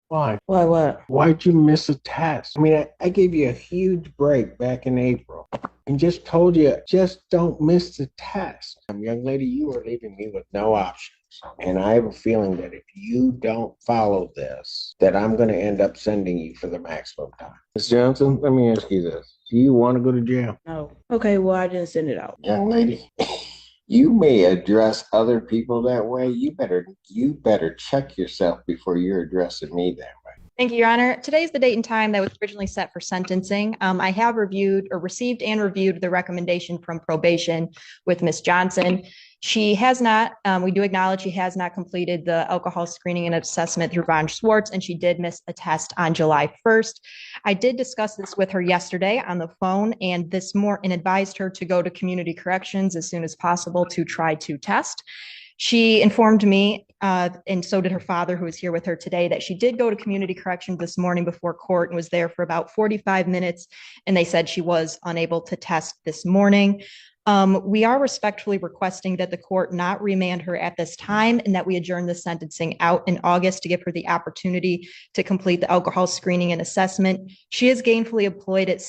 Why? Why what? Why'd you miss a test? I gave you a huge break back in April and just told you, just don't miss the test. Young lady, you are leaving me with no options. And I have a feeling that if you don't follow this, that I'm going to end up sending you for the maximum time. Ms. Johnson, let me ask you this. Do you want to go to jail? No. Okay, well I didn't send it out. Young lady, you may address other people that way. You better check yourself before you're addressing me that way. Thank you, Your Honor. Today's the date and time that was originally set for sentencing. I have reviewed or received and reviewed the recommendation from probation with Ms. Johnson. She has not, we do acknowledge she has not completed the alcohol screening and assessment through Von Schwartz, and she did miss a test on July 1st. I did discuss this with her yesterday on the phone and advised her to go to community corrections as soon as possible to try to test. She informed me, and so did her father, who is here with her today, that she did go to community corrections this morning before court and was there for about 45 minutes. And they said she was unable to test this morning. We are respectfully requesting that the court not remand her at this time and that we adjourn the sentencing out in August to give her the opportunity to complete the alcohol screening and assessment. She is gainfully employed at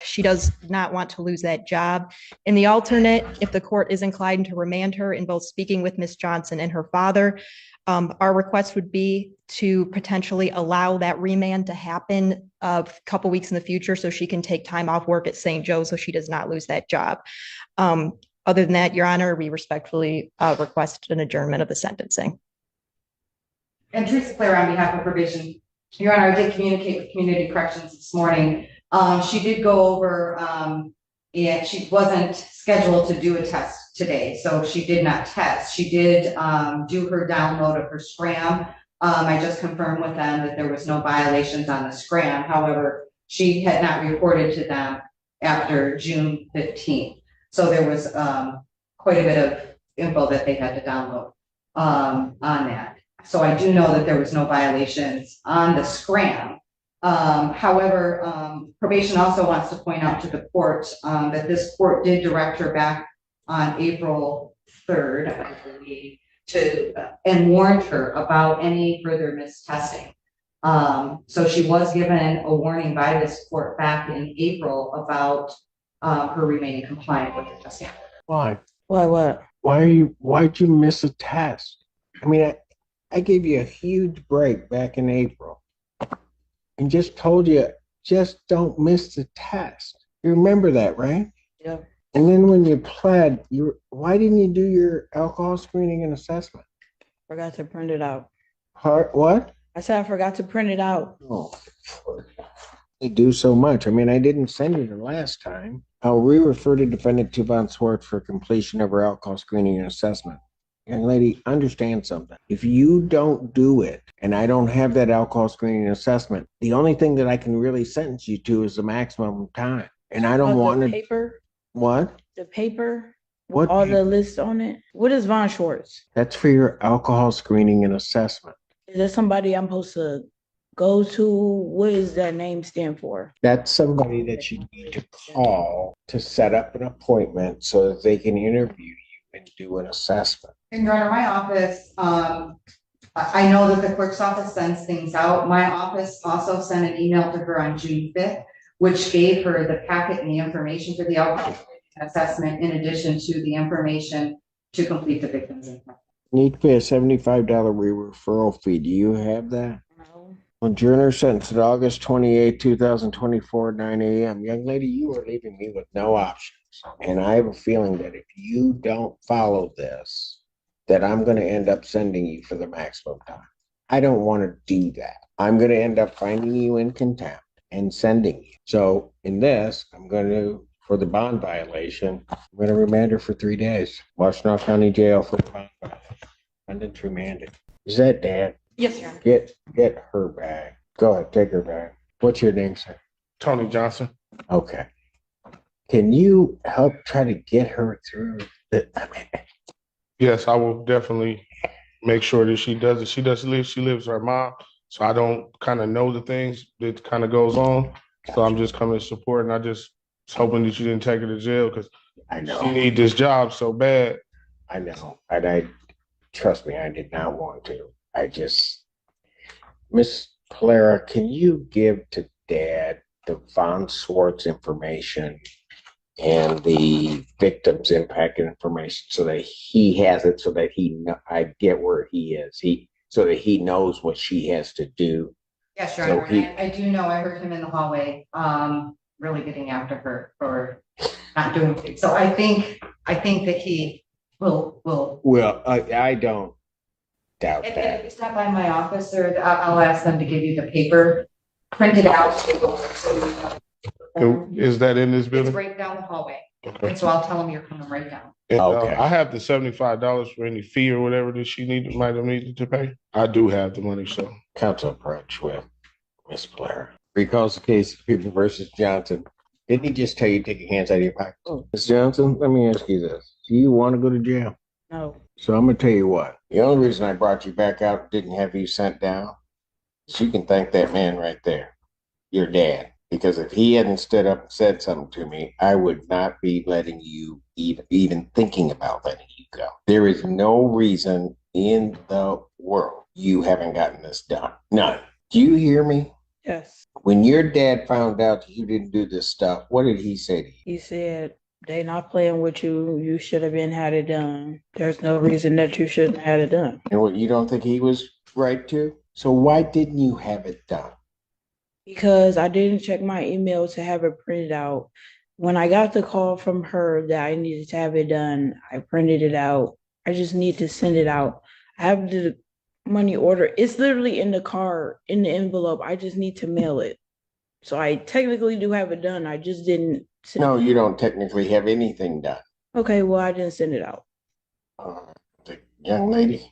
she does not want to lose that job. In the alternate, if the court is inclined to remand her in both speaking with Ms. Johnson and her father, our request would be to potentially allow that remand to happen a couple weeks in the future so she can take time off work at St. Joe so she does not lose that job. Other than that, Your Honor, we respectfully request an adjournment of the sentencing. And Teresa Clare on behalf of probation. Your Honor, I did communicate with community corrections this morning. She did go over, and she wasn't scheduled to do a test today, so she did not test. She did do her download of her scram. I just confirmed with them that there was no violations on the scram. However, she had not reported to them after June 15th. So there was quite a bit of info that they had to download on that. So I do know that there was no violations on the scram. However, probation also wants to point out to the court that this court did direct her back on April 3rd, I believe, and warned her about any further mistesting. So she was given a warning by this court back in April about her remaining compliant with the testing. Why? Why what? Why'd you miss a test? I gave you a huge break back in April and just told you, just don't miss the test. You remember that, right? Yeah. And then when you pled, why didn't you do your alcohol screening and assessment? Forgot to print it out. What? I said I forgot to print it out. Oh, they do so much. I didn't send you the last time. I'll re-refer to defendant to Von Schwartz for completion of her alcohol screening and assessment. Young lady, understand something. If you don't do it and I don't have that alcohol screening and assessment, the only thing that I can really sentence you to is the maximum time. And I don't want The to. paper, What? the paper, What? with all the lists on it. What is Von Schwartz? That's for your alcohol screening and assessment. Is there somebody I'm supposed to go to? What does that name stand for? That's somebody that you need to call to set up an appointment so that they can interview you and do an assessment. And Your Honor, my office, I know that the clerk's office sends things out. My office also sent an email to her on June 5th, which gave her the packet and the information for the alcohol assessment in addition to the information to complete the victim's impact. Need to pay a $75 referral fee. Do you have that? No. Adjourner sentenced August 28, 2024, 9 a.m. Young lady, you are leaving me with no options. And I have a feeling that if you don't follow this, that I'm going to end up sending you for the maximum time. I don't want to do that. I'm going to end up finding you in contempt and sending you. So in this, for the bond violation, I'm going to remand her for 3 days. Washtenaw County Jail for bond violation. Defendant's remanded. Is that Dad? Yes, Your Honor. Get her back. Go ahead, take her back. What's your name, sir? Tony Johnson. Okay. Can you help try to get her through Yes, I will definitely make sure that she does it. She lives with her mom, so I don't kind of know the things that kind of goes on. So I'm just coming to support, and I just was hoping that you didn't take her to jail because I know. she need this job so bad. I know. And I trust me, I did not want to. Miss Clara, can you give to Dad the Von Swartz information and the victim's impact information so that he has it, so that I get where he is, so that he knows what she has to do. Yes, Your So Honor, and I do know, I heard him in the hallway, really getting after her for not doing things. So I think that he will. Well, I don't doubt If that. you stop by my office, or I'll ask them to give you the paper printed out. Is that in this It's building? right down the hallway, Okay. and so I'll tell them you're coming right down. And, Okay. I have the $75 for any fee or whatever that she might have needed to pay. I do have the money, so. Counsel approach with Miss Clara. Recalls the case of People versus Johnson. Didn't he just tell you to take your hands out of your pocket? Oh. Miss Johnson, let me ask you this. Do you want to go to jail? No. So I'm going to tell you what. The only reason I brought you back out and didn't have you sent down is you can thank that man right there, your dad. Because if he hadn't stood up and said something to me, I would not be letting you even thinking about letting you go. There is no reason in the world you haven't gotten this done. None. Do you hear me? Yes. When your dad found out that you didn't do this stuff, what did he say to you? He said, they not playing with you. You should have had it done. There's no reason that you shouldn't have had it done. And what, you don't think he was right to? So why didn't you have it done? Because I didn't check my email to have it printed out. When I got the call from her that I needed to have it done, I printed it out. I just need to send it out. I have the money order. It's literally in the car, in the envelope. I just need to mail it. So I technically do have it done. I just didn't send No, it. you don't technically have anything done. Okay, well, I didn't send it out. The young lady,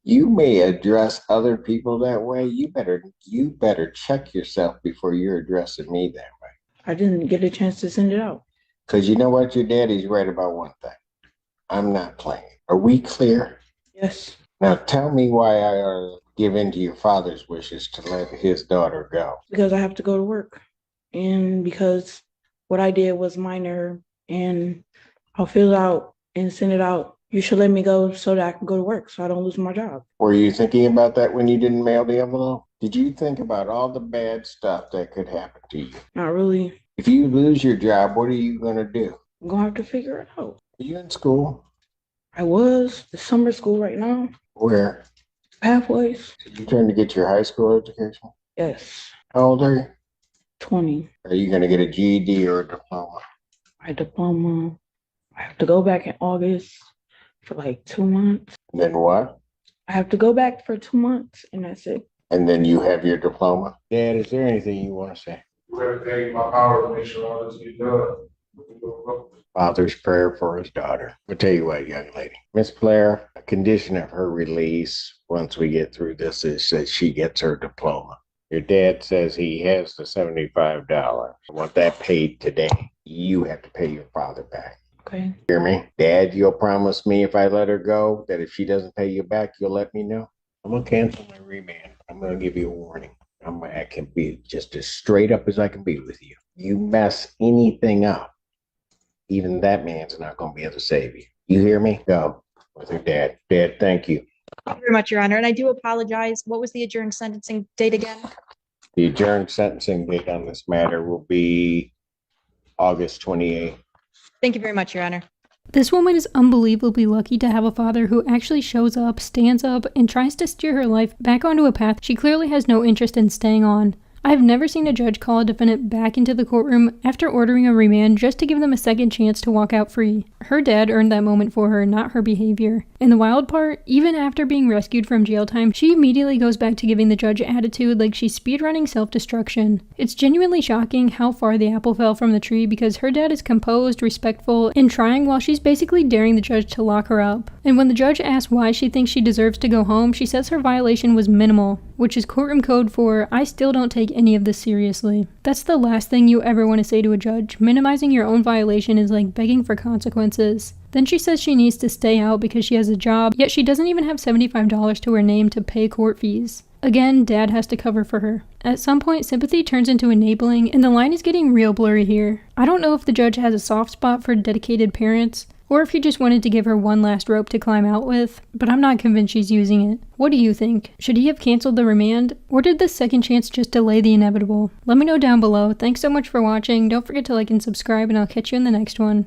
you may address other people that way. You better check yourself before you're addressing me that way. I didn't get a chance to send it out. Because you know what? Your daddy's right about one thing. I'm not playing. Are we clear? Yes. Now tell me why I ought to give in to your father's wishes to let his daughter go. Because I have to go to work. And because what I did was minor, and I'll fill it out and send it out. You should let me go so that I can go to work so I don't lose my job. Were you thinking about that when you didn't mail the envelope? Did you think about all the bad stuff that could happen to you? Not really. If you lose your job, what are you going to do? I'm going to have to figure it out. Are you in school? I was the summer school right now. Where? Pathways. You trying to get your high school education? Yes. How old are you? 20. Are you going to get a GED or a diploma? My diploma. I have to go back in August for like 2 months. And then what? I have to go back for 2 months, and that's it. And then you have your diploma? Dad, is there anything you want to say? Everything in my power to make sure all this gets done. Father's prayer for his daughter. I'll tell you what, young lady. Miss Blair, a condition of her release once we get through this is that she gets her diploma. Your dad says he has the $75. I want that paid today. You have to pay your father back. Okay. Hear me? Dad, you'll promise me if I let her go that if she doesn't pay you back, you'll let me know? I'm going to cancel my remand. I'm going to give you a warning. I can be just as straight up as I can be with you. You mess anything up, even that man's not going to be able to save you. You hear me? Go with your dad. Dad, thank you. Thank you very much, Your Honor. And I do apologize. What was the adjourned sentencing date again? The adjourned sentencing date on this matter will be August 28th. Thank you very much, Your Honor. This woman is unbelievably lucky to have a father who actually shows up, stands up, and tries to steer her life back onto a path she clearly has no interest in staying on. I've never seen a judge call a defendant back into the courtroom after ordering a remand just to give them a second chance to walk out free. Her dad earned that moment for her, not her behavior. And the wild part, even after being rescued from jail time, she immediately goes back to giving the judge attitude like she's speedrunning self-destruction. It's genuinely shocking how far the apple fell from the tree because her dad is composed, respectful, and trying while she's basically daring the judge to lock her up. And when the judge asks why she thinks she deserves to go home, she says her violation was minimal, which is courtroom code for, I still don't take any of this seriously. That's the last thing you ever want to say to a judge. Minimizing your own violation is like begging for consequences. Then she says she needs to stay out because she has a job, yet she doesn't even have $75 to her name to pay court fees. Again, dad has to cover for her. At some point, sympathy turns into enabling, and the line is getting real blurry here. I don't know if the judge has a soft spot for dedicated parents, or if he just wanted to give her one last rope to climb out with, but I'm not convinced she's using it. What do you think? Should he have canceled the remand, or did this second chance just delay the inevitable? Let me know down below. Thanks so much for watching. Don't forget to like and subscribe, and I'll catch you in the next one.